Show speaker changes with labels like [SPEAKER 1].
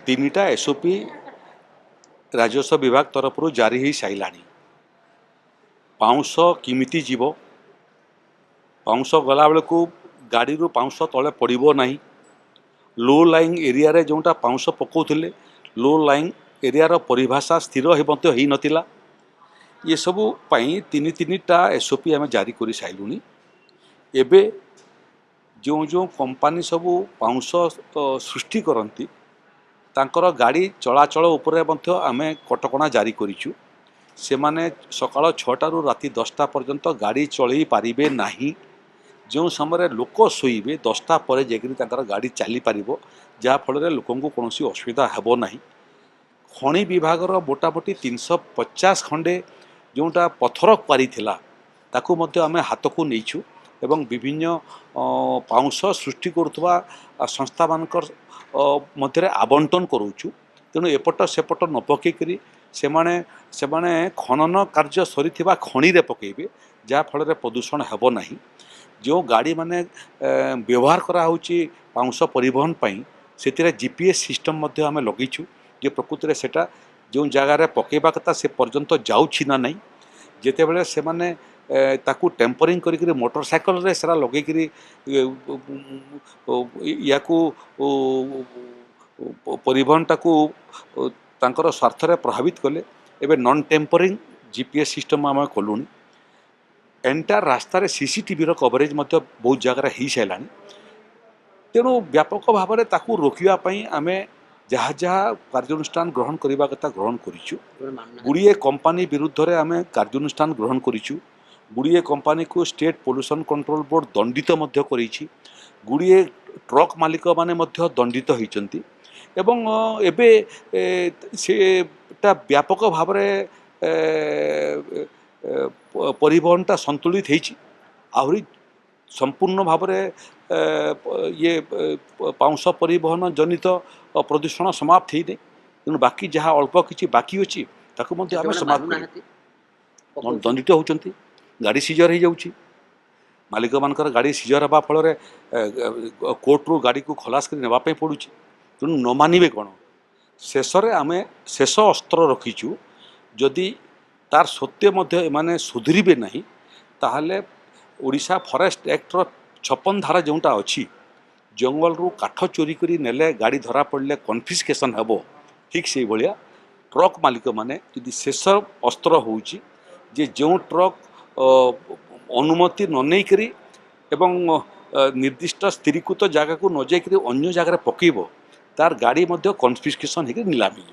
[SPEAKER 1] तीनटा एसओपी राजस्व विभाग तरफ जारी हो सारा पाउंस किमिति जीव पाउंस गला बेलू गाड़ी पाउंस तले पड़ो ना लो लाइंग एरिया रे जोटा पाउंस पकाउले लो लाइंग एरिया परिभाषा स्थिर हो नथिला ये सबू तीन टा एसओपी आम जारी कर सारूँ एबे जो जो कंपनी सबू पाउंस सृष्टि करती तांकर गाड़ी चलाचल उपरे आमे कटकणा जारी करिछु से माने सकाळ 6टा रु राति 10टा पर्यंत गाड़ी चलई पारिबे नाही जो समय लोक शोइबे 10टा पर जेकरी तांकर गाड़ी चली पारिबो जहा फल रे लोकंकु कोनोसी असुविधा हेबो नाही। खनि विभागर मोटामोटी 350 खंडे जोटा पथर क्वारी थिला ताकू मध्य आमे हाथकू नेइछु एवं विभिन्न पाउंस सृष्टि करुवा संस्था मानकर मध्य आवंटन करूछु तेणु एपट सेपट न पकईकरी से खनन कार्य सरी खनि रे पकेबे जहाँ फल प्रदूषण हेब नाही। जो गाड़ी माने व्यवहार करा होची पाउंस परिवहन पई से जीपीएस सिस्टम मध्य आमे लगेछु जे प्रकृति रे सेटा जो जगार पकेबा कथा से पर्यंत जाउछि ना नहीं जेते बेले से माने ताकू टेम्परिंग करी मोटरसाइकल रे सेरा लगे करी याकू परिवहन टाकू तांकर स्वार्थ रे प्रभावित कले एबे नॉन टेम्परिंग जीपीएस सिस्टम आम कलुनी एंटायर रास्तार सीसीटीवी रो कवरेज मध्य बहुत जगह हो सारा तेणु व्यापक भाव में ताकू रोकवाई आम जहाँ जहाँ कार्यानुष्ठान ग्रहण करने कथा ग्रहण करूँ गुड़िए कंपनी विरुद्ध रे आम कार्यानुष्ठान ग्रहण करूँ गुड़िए कंपनी को स्टेट पोल्यूशन कंट्रोल बोर्ड दंडित मध्य करिछि गुड़िए ट्रक मालिक माने मध्य दंडित होइचंती एवं एबे सेटा व्यापक भाव में परिवहनटा संतुलित होइछि आहरी संपूर्ण भाव में ये पाउंस परिवहन जनित प्रदूषण समाप्त होई तेणु बाकी जहाँ अल्प किछि बाकी अच्छी ताकू मध्य आम समाप्त दंडित होउचंती गाड़ी सीजर हो जाउछि मालिक मानकर गाड़ी सीजर हवा फल कोर्टरू गाड़ी को खलास कर नेबापी पड़ुछि तेणु न मानिबे कौन शेष आम शेष अस्त्र रखीचु जदि तार सत्य मध्य एमाने सुधरिबे नहीं ताहले ओडिशा फॉरेस्ट एक्टर 56 धारा जोटा अच्छी जंगल रू काठ चोरी करी नेले गाड़ी धरा पड़े कन्फिस्केशन हेबो ठीक से भाया ट्रक मालिक माने यदि शेष अस्त्र होउछि जे जो ट्रक अनुमति न नहीं करी एवं निर्दिष्ट स्थिरीकृत जगह को न जाकर अन्य जगह पकेब तार गाड़ी मध्य कन्फिस्केशन होकर नीलामी।